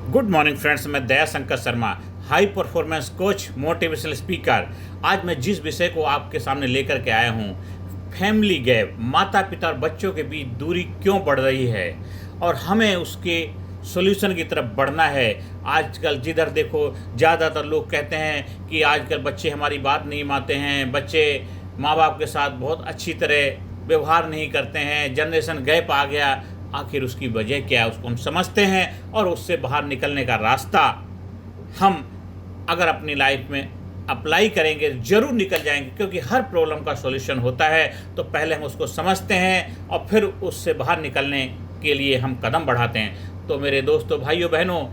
Good morning friends, मैं Daya Shankar Sharma, high performance coach, motivational speaker. आज मैं जिस विषय को आपके सामने लेकर के आया हूँ, फैमिली गैप, माता पिता और बच्चों के बीच दूरी क्यों बढ़ रही है और हमें उसके सॉल्यूशन की तरफ बढ़ना है। आजकल जिधर देखो ज़्यादातर लोग कहते हैं कि आजकल बच्चे हमारी बात नहीं मानते हैं, बच्चे माँ बाप के साथ बहुत अच्छी तरह व्यवहार नहीं करते हैं, जनरेशन गैप आ गया। आखिर उसकी वजह क्या है, उसको हम समझते हैं और उससे बाहर निकलने का रास्ता हम अगर अपनी लाइफ में अप्लाई करेंगे ज़रूर निकल जाएंगे, क्योंकि हर प्रॉब्लम का सॉल्यूशन होता है। तो पहले हम उसको समझते हैं और फिर उससे बाहर निकलने के लिए हम कदम बढ़ाते हैं। तो मेरे दोस्तों, भाइयों, बहनों,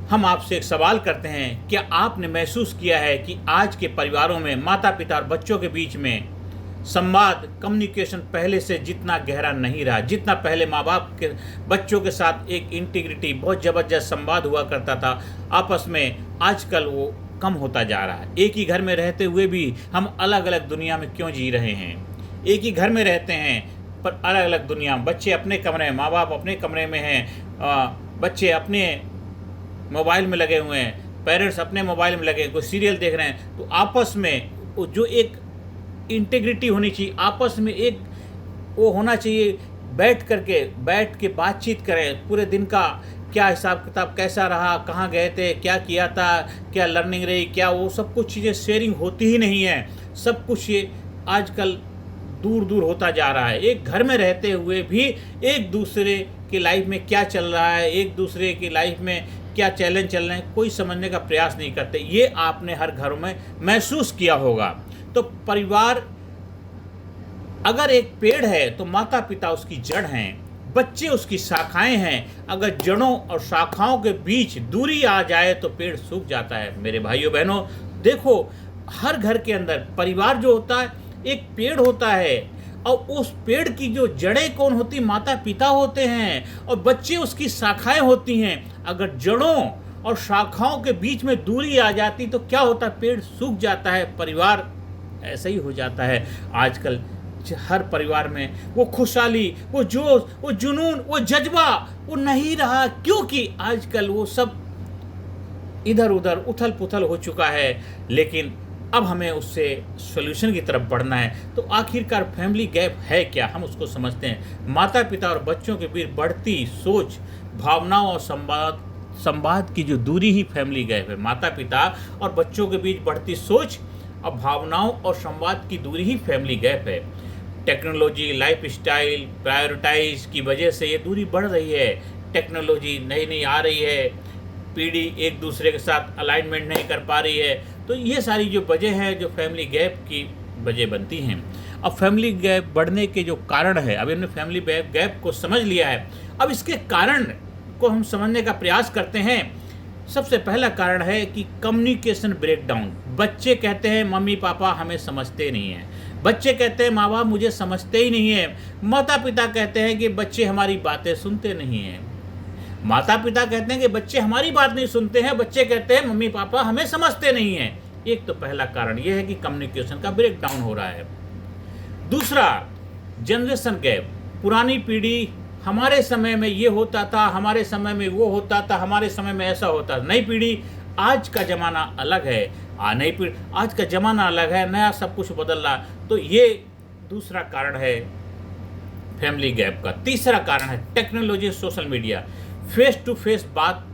हम आपसे एक सवाल करते हैं, क्या आपने महसूस किया है कि आज के परिवारों में माता पिता और बच्चों के बीच में संवाद, कम्युनिकेशन पहले से जितना गहरा नहीं रहा। जितना पहले माँ बाप के बच्चों के साथ एक इंटीग्रिटी, बहुत ज़बरदस्त संवाद हुआ करता था आपस में, आजकल वो कम होता जा रहा है। एक ही घर में रहते हुए भी हम अलग अलग दुनिया में क्यों जी रहे हैं। एक ही घर में रहते हैं पर अलग अलग दुनिया, बच्चे अपने कमरे में, माँ बाप अपने कमरे में हैं, बच्चे अपने मोबाइल में लगे हुए हैं, पेरेंट्स अपने मोबाइल में लगे, कोई सीरियल देख रहे हैं। तो आपस में जो एक इंटीग्रिटी होनी चाहिए, आपस में एक वो होना चाहिए, बैठ के बातचीत करें, पूरे दिन का क्या हिसाब किताब कैसा रहा, कहाँ गए थे, क्या किया था, क्या लर्निंग रही, क्या वो सब कुछ चीज़ें शेयरिंग होती ही नहीं है। सब कुछ ये आजकल दूर दूर होता जा रहा है। एक घर में रहते हुए भी एक दूसरे की लाइफ में क्या चल रहा है, एक दूसरे की लाइफ में क्या चैलेंज चल रहे हैं, कोई समझने का प्रयास नहीं करते। ये आपने हर घरों में महसूस किया होगा। तो परिवार अगर एक पेड़ है तो माता पिता उसकी जड़ हैं, बच्चे उसकी शाखाएं हैं। अगर जड़ों और शाखाओं के बीच दूरी आ जाए तो पेड़ सूख जाता है। मेरे भाइयों बहनों, देखो, हर घर के अंदर परिवार जो होता है एक पेड़ होता है, और उस पेड़ की जो जड़ें कौन होती, माता पिता होते हैं, और बच्चे उसकी शाखाएं होती हैं। अगर जड़ों और शाखाओं के बीच में दूरी आ जाती तो क्या होता, पेड़ सूख जाता है, परिवार ऐसा ही हो जाता है। आजकल हर परिवार में वो खुशहाली, वो जोश, वो जुनून, वो जज्बा वो नहीं रहा, क्योंकि आजकल वो सब इधर उधर उथल पुथल हो चुका है। लेकिन अब हमें उससे सॉल्यूशन की तरफ बढ़ना है। तो आखिरकार फैमिली गैप है क्या, हम उसको समझते हैं। माता पिता और बच्चों के बीच बढ़ती सोच, भावनाओं और संवाद की जो दूरी ही फैमिली गैप है। माता पिता और बच्चों के बीच बढ़ती सोच और भावनाओं और संवाद की दूरी ही फैमिली गैप है। टेक्नोलॉजी, लाइफ स्टाइल, प्रायोरिटाइज की वजह से ये दूरी बढ़ रही है। टेक्नोलॉजी नई नई आ रही है, पीढ़ी एक दूसरे के साथ अलाइनमेंट नहीं कर पा रही है। तो ये सारी जो वजह है, जो फैमिली गैप की वजह बनती हैं। अब फैमिली गैप बढ़ने के जो कारण है, अभी हमने फैमिली गैप को समझ लिया है, अब इसके कारण को हम समझने का प्रयास करते हैं। सबसे पहला कारण है कि कम्युनिकेशन ब्रेकडाउन। बच्चे कहते हैं मम्मी पापा हमें समझते नहीं हैं, बच्चे कहते हैं माँ बाप मुझे समझते ही नहीं है। माता पिता कहते हैं कि बच्चे हमारी बातें सुनते नहीं हैं। माता पिता कहते हैं कि बच्चे हमारी बात नहीं सुनते हैं, बच्चे कहते हैं मम्मी पापा हमें समझते नहीं हैं। एक तो पहला कारण यह है कि कम्युनिकेशन का ब्रेकडाउन हो रहा है। दूसरा, जनरेशन गैप। पुरानी पीढ़ी, हमारे समय में ये होता था, हमारे समय में वो होता था, हमारे समय में ऐसा होता था। नई पीढ़ी, आज का ज़माना अलग है, नई पीढ़ी, आज का ज़माना अलग है, नया सब कुछ बदल रहा। तो ये दूसरा कारण है फैमिली गैप का। तीसरा कारण है technology, social media. Face to face बात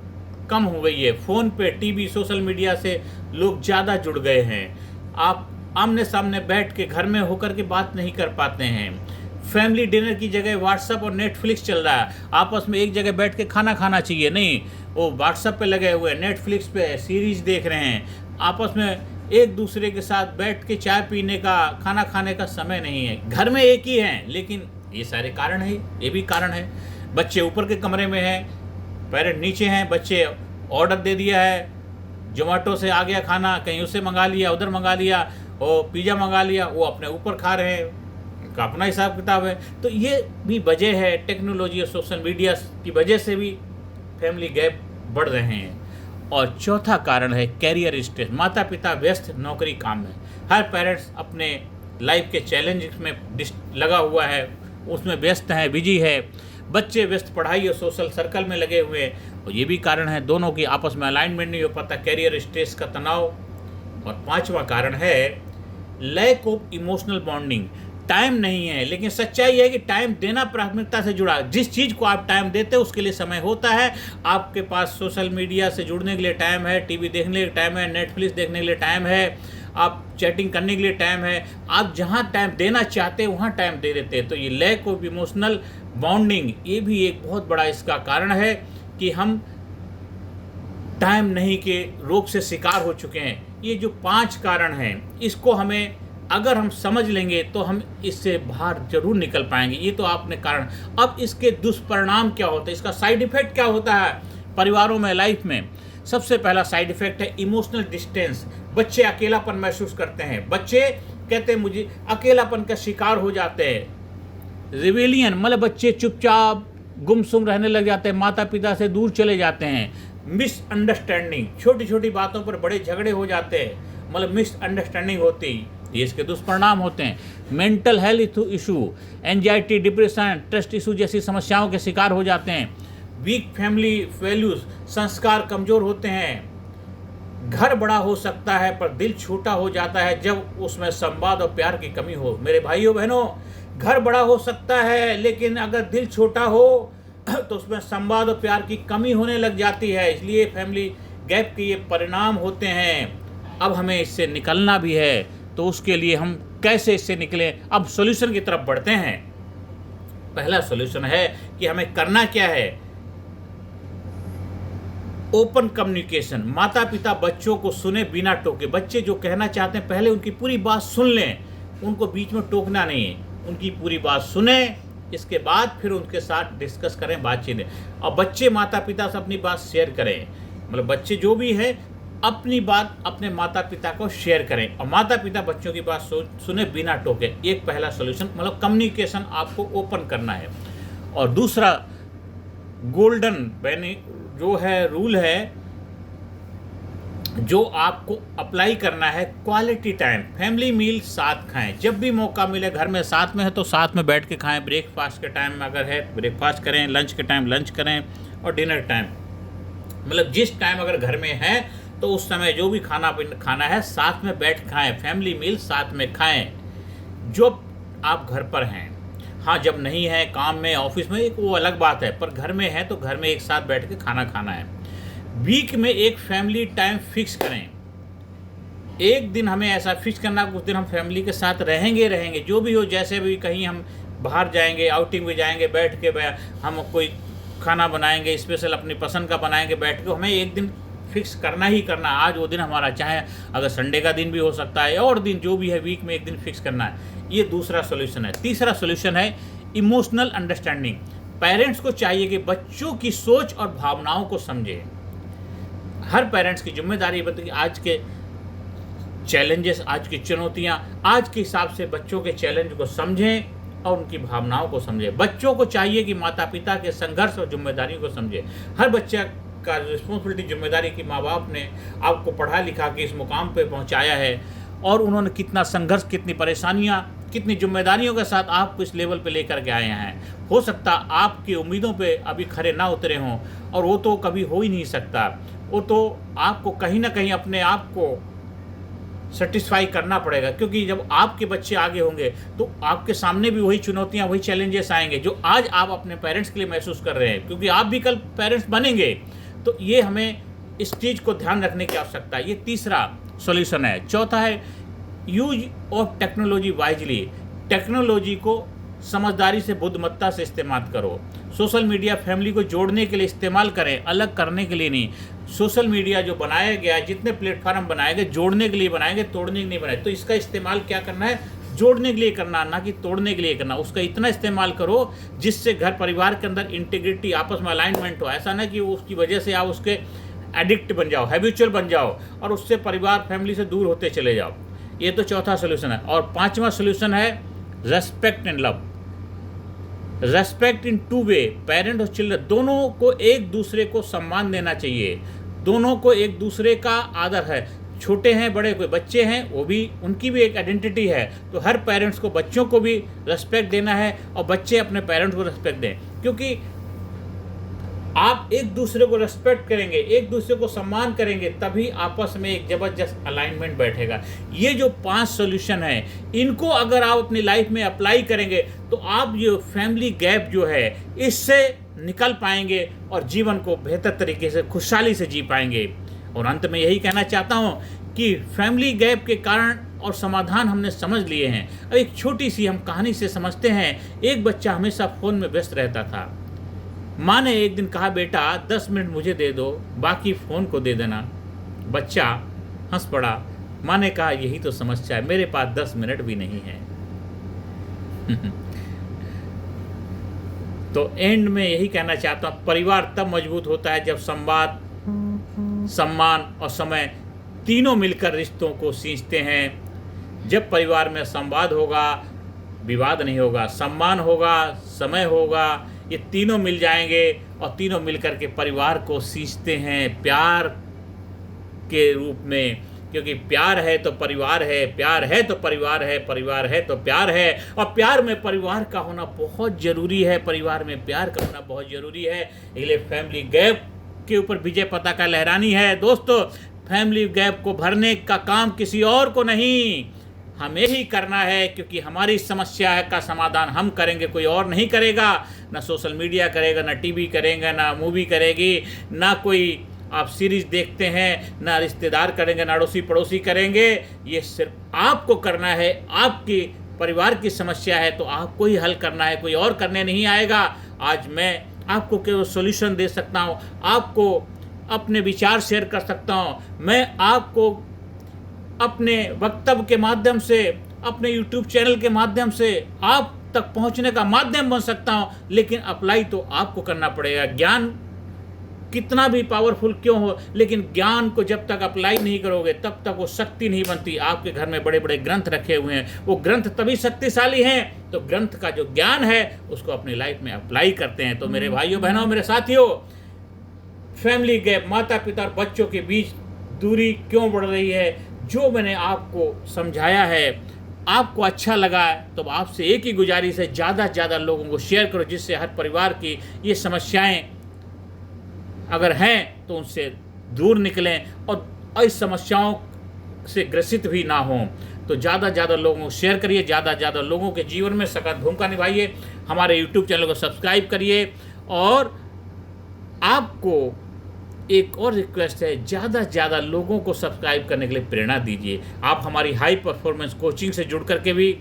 कम हो गई है। फ़ोन पे, टीवी, सोशल मीडिया से लोग ज़्यादा जुड़ गए हैं। आप आमने सामने बैठ के घर में होकर के बात नहीं कर पाते हैं। फैमिली डिनर की जगह व्हाट्सएप और नेटफ्लिक्स चल रहा है। आपस में एक जगह बैठ के खाना खाना चाहिए, नहीं, वो व्हाट्सएप पे लगे हुए, नेटफ्लिक्स पे सीरीज देख रहे हैं। आपस में एक दूसरे के साथ बैठ के चाय पीने का, खाना खाने का समय नहीं है। घर में एक ही हैं, लेकिन ये सारे कारण है, ये भी कारण है। बच्चे ऊपर के कमरे में हैं, पेरेंट नीचे हैं, बच्चे ऑर्डर दे दिया है, जोमेटो से आ गया खाना, कहीं उससे मंगा लिया, उधर मंगा लिया, और पिज़्ज़ा मंगा लिया, वो अपने ऊपर खा रहे हैं, उनका अपना हिसाब किताब है। तो ये भी वजह है, टेक्नोलॉजी और सोशल मीडिया की वजह से भी फैमिली गैप बढ़ रहे हैं। और चौथा कारण है कैरियर स्ट्रेस। माता पिता व्यस्त नौकरी काम में, हर पेरेंट्स अपने लाइफ के चैलेंज में लगा हुआ है, उसमें व्यस्त है, बिजी है। बच्चे व्यस्त पढ़ाई और सोशल सर्कल में लगे हुए हैं, और ये भी कारण है दोनों की आपस में अलाइनमेंट नहीं हो पाता, कैरियर स्ट्रेस का तनाव। और पांचवा कारण है lack of emotional bonding, time नहीं है। लेकिन सच्चाई है कि टाइम देना प्राथमिकता से जुड़ा, जिस चीज़ को आप टाइम देते हैं उसके लिए समय होता है। आपके पास सोशल मीडिया से जुड़ने के लिए टाइम है, टीवी देखने के लिए टाइम है, नेटफ्लिक्स देखने के लिए टाइम है, आप चैटिंग करने के लिए टाइम है। आप जहाँ टाइम देना चाहते हैं वहाँ टाइम दे देते हैं। तो ये लैक ऑफ इमोशनल बॉन्डिंग, ये भी एक बहुत बड़ा इसका कारण है कि हम टाइम नहीं के रोग से शिकार हो चुके हैं। ये जो 5 कारण हैं, इसको हमें अगर हम समझ लेंगे तो हम इससे बाहर जरूर निकल पाएंगे। ये तो आपने कारण। अब इसके दुष्परिणाम क्या होते हैं, इसका साइड इफेक्ट क्या होता है परिवारों में, लाइफ में? सबसे पहला साइड इफेक्ट है इमोशनल डिस्टेंस। बच्चे अकेलापन महसूस करते हैं। बच्चे कहते हैं मुझे अकेलापन का शिकार हो जाते हैं। रिवेलियन मतलब बच्चे चुपचाप गुमसुम रहने लग जाते हैं, माता पिता से दूर चले जाते हैं। मिसअंडरस्टैंडिंग, छोटी छोटी बातों पर बड़े झगड़े हो जाते हैं, मतलब मिसअंडरस्टैंडिंग होती, ये इसके दुष्परिणाम होते हैं। Mental health issue, anxiety, depression, trust issue जैसी समस्याओं के शिकार हो जाते हैं। वीक फैमिली वैल्यूज, संस्कार कमज़ोर होते हैं। घर बड़ा हो सकता है पर दिल छोटा हो जाता है जब उसमें संवाद और प्यार की कमी हो। मेरे भाइयों बहनों, घर बड़ा हो सकता है लेकिन अगर दिल छोटा हो तो उसमें संवाद और प्यार की कमी होने लग जाती है। इसलिए फैमिली गैप के ये परिणाम होते हैं। अब हमें इससे निकलना भी है, तो उसके लिए हम कैसे इससे निकलें? अब सॉल्यूशन की तरफ बढ़ते हैं। पहला सॉल्यूशन है कि हमें करना क्या है, ओपन कम्युनिकेशन। माता पिता बच्चों को सुने बिना टोके। बच्चे जो कहना चाहते हैं पहले उनकी पूरी बात सुन लें, उनको बीच में टोकना नहीं है, उनकी पूरी बात सुने, इसके बाद फिर उनके साथ डिस्कस करें, बातचीत। और बच्चे माता पिता से अपनी बात शेयर करें, मतलब बच्चे जो भी है अपनी बात अपने माता पिता को शेयर करें, और माता पिता बच्चों की बात सुने बिना टोके। एक पहला सॉल्यूशन, मतलब कम्युनिकेशन आपको ओपन करना है। और दूसरा गोल्डन जो है रूल है जो आपको अप्लाई करना है, क्वालिटी टाइम। फैमिली मील साथ खाएं, जब भी मौका मिले, घर में साथ में है तो साथ में बैठ के खाएं। ब्रेकफास्ट के टाइम में अगर है ब्रेकफास्ट करें, लंच के टाइम लंच करें, और डिनर टाइम, मतलब जिस टाइम अगर घर में है तो उस समय जो भी खाना है साथ में बैठ खाएं। फैमिली मील साथ में खाएं जो आप घर पर हैं। हाँ, जब नहीं है काम में, ऑफिस में, एक वो अलग बात है, पर घर में है तो घर में एक साथ बैठ के खाना खाना है। वीक में एक फैमिली टाइम फिक्स करें। एक दिन हमें ऐसा फिक्स करना, कुछ दिन हम फैमिली के साथ रहेंगे, जो भी हो, जैसे भी कहीं हम बाहर जाएंगे, आउटिंग में जाएंगे, बैठ के हम कोई खाना बनाएंगे, स्पेशल अपनी पसंद का बनाएंगे बैठ के। हमें एक दिन फिक्स करना ही करना, आज वो दिन हमारा, चाहे अगर संडे का दिन भी हो सकता है, और दिन जो भी है, वीक में एक दिन फिक्स करना है। ये दूसरा सॉल्यूशन है। तीसरा सॉल्यूशन है इमोशनल अंडरस्टैंडिंग। पेरेंट्स को चाहिए कि बच्चों की सोच और भावनाओं को समझे। हर पेरेंट्स की जिम्मेदारी है कि आज के चैलेंजेस, आज की चुनौतियां, आज के हिसाब से बच्चों के चैलेंज को समझें और उनकी भावनाओं को समझें। बच्चों को चाहिए कि माता पिता के संघर्ष और जिम्मेदारियों को समझें। हर बच्चा का रिस्पॉन्सिबिलिटी, जिम्मेदारी की माँ बाप ने आपको पढ़ा लिखा के इस मुकाम पे पहुंचाया है, और उन्होंने कितना संघर्ष, कितनी परेशानियां, कितनी जिम्मेदारियों के साथ आपको इस लेवल पे लेकर के आए हैं। हो सकता आपकी उम्मीदों पे अभी खरे ना उतरे हों, और वो तो कभी हो ही नहीं सकता। वो तो आपको कहीं ना कहीं अपने आप को सेटिस्फाई करना पड़ेगा, क्योंकि जब आपके बच्चे आगे होंगे तो आपके सामने भी वही चुनौतियां, वही चैलेंजेस आएंगे जो आज आप अपने पेरेंट्स के लिए महसूस कर रहे हैं, क्योंकि आप भी कल पेरेंट्स बनेंगे। तो ये हमें इस चीज़ को ध्यान रखने की आवश्यकता है। ये तीसरा सॉल्यूशन है। चौथा है use of technology wisely. Technology को समझदारी से, बुद्धिमत्ता से इस्तेमाल करो। सोशल मीडिया फैमिली को जोड़ने के लिए इस्तेमाल करें, अलग करने के लिए नहीं। सोशल मीडिया जो बनाया गया, जितने प्लेटफॉर्म बनाए गए, जोड़ने के लिए बनाएंगे, तोड़ने के लिए नहीं बनाए। तो इसका इस्तेमाल क्या करना है, जोड़ने के लिए करना, ना कि तोड़ने के लिए करना। उसका इतना इस्तेमाल करो जिससे घर परिवार के अंदर इंटीग्रिटी, आपस में अलाइनमेंट हो। ऐसा ना कि उसकी वजह से आप उसके एडिक्ट बन जाओ, हैबिचुअल बन जाओ, और उससे परिवार फैमिली से दूर होते चले जाओ। ये तो चौथा सोल्यूशन है। और पांचवा सोल्यूशन है respect and love. Respect in two way. Parent और चिल्ड्रन दोनों को एक दूसरे को सम्मान देना चाहिए, दोनों को एक दूसरे का आदर है। छोटे हैं, बड़े, कोई बच्चे हैं, वो भी, उनकी भी एक आइडेंटिटी है। तो हर पेरेंट्स को बच्चों को भी रेस्पेक्ट देना है, और बच्चे अपने पेरेंट्स को रेस्पेक्ट दें, क्योंकि आप एक दूसरे को रेस्पेक्ट करेंगे, एक दूसरे को सम्मान करेंगे, तभी आपस में एक ज़बरदस्त अलाइनमेंट बैठेगा। ये जो 5 सॉल्यूशन हैं, इनको अगर आप अपनी लाइफ में अप्लाई करेंगे तो आप जो फैमिली गैप जो है इससे निकल पाएंगे और जीवन को बेहतर तरीके से खुशहाली से जी पाएंगे। और अंत में यही कहना चाहता हूँ कि फैमिली गैप के कारण और समाधान हमने समझ लिए हैं। अब एक छोटी सी हम कहानी से समझते हैं। एक बच्चा हमेशा फ़ोन में व्यस्त रहता था। माँ ने एक दिन कहा, बेटा 10 मिनट मुझे दे दो, बाकी फ़ोन को दे देना। बच्चा हंस पड़ा। माँ ने कहा, यही तो समस्या है, मेरे पास 10 मिनट भी नहीं है। तो एंड में यही कहना चाहता हूँ, परिवार तब मजबूत होता है जब संवाद, सम्मान और समय तीनों मिलकर रिश्तों को सींचते हैं। जब परिवार में संवाद होगा, विवाद नहीं होगा, सम्मान होगा, समय होगा, ये तीनों मिल जाएंगे और तीनों मिलकर के परिवार को सींचते हैं प्यार के रूप में। क्योंकि प्यार है तो परिवार है, प्यार है तो परिवार है, परिवार है तो प्यार है। और प्यार में परिवार का होना बहुत ज़रूरी है, परिवार में प्यार का होना बहुत ज़रूरी है। इसलिए फैमिली गैप के ऊपर विजय पताका लहरानी है। दोस्तों, फैमिली गैप को भरने का काम किसी और को नहीं, हमें ही करना है, क्योंकि हमारी समस्या का समाधान हम करेंगे, कोई और नहीं करेगा। ना सोशल मीडिया करेगा, ना टीवी करेगा, ना मूवी करेगी, ना कोई आप सीरीज देखते हैं, ना रिश्तेदार करेंगे, ना अड़ोसी पड़ोसी करेंगे। ये सिर्फ आपको करना है। आपकी परिवार की समस्या है तो आपको ही हल करना है, कोई और करने नहीं आएगा। आज मैं आपको केवल सॉल्यूशन दे सकता हूँ, आपको अपने विचार शेयर कर सकता हूँ, मैं आपको अपने वक्तव्य के माध्यम से, अपने YouTube चैनल के माध्यम से आप तक पहुंचने का माध्यम बन सकता हूं। लेकिन अप्लाई तो आपको करना पड़ेगा। ज्ञान कितना भी पावरफुल क्यों हो, लेकिन ज्ञान को जब तक अप्लाई नहीं करोगे तब तक वो शक्ति नहीं बनती। आपके घर में बड़े बड़े ग्रंथ रखे हुए हैं, वो ग्रंथ तभी शक्तिशाली हैं तो ग्रंथ का जो ज्ञान है उसको अपनी लाइफ में अप्लाई करते हैं। तो मेरे भाइयों बहनों, मेरे साथियों, फैमिली गैप, माता पिता और बच्चों के बीच दूरी क्यों बढ़ रही है, जो मैंने आपको समझाया है, आपको अच्छा लगा तो आपसे एक ही गुजारिश है, ज़्यादा से ज़्यादा लोगों को शेयर करो, जिससे हर परिवार की ये समस्याएं अगर हैं तो उनसे दूर निकलें और इस समस्याओं से ग्रसित भी ना हों। तो ज़्यादा से ज़्यादा लोगों को शेयर करिए, ज़्यादा से ज़्यादा लोगों के जीवन में सकारात्मक भूमिका निभाइए। हमारे YouTube चैनल को सब्सक्राइब करिए। और आपको एक और रिक्वेस्ट है, ज़्यादा से ज़्यादा लोगों को सब्सक्राइब करने के लिए प्रेरणा दीजिए। आप हमारी हाई परफॉर्मेंस कोचिंग से जुड़ करके भी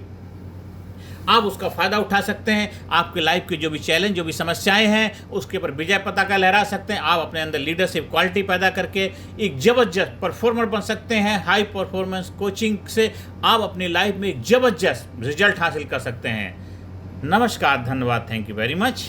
आप उसका फ़ायदा उठा सकते हैं। आपके लाइफ के जो भी चैलेंज, जो भी समस्याएं हैं, उसके ऊपर विजय पताका लहरा सकते हैं। आप अपने अंदर लीडरशिप क्वालिटी पैदा करके एक ज़बरदस्त परफॉर्मर बन सकते हैं। हाई परफॉर्मेंस कोचिंग से आप अपनी लाइफ में एक ज़बरदस्त रिजल्ट हासिल कर सकते हैं। नमस्कार, धन्यवाद, थैंक यू वेरी मच।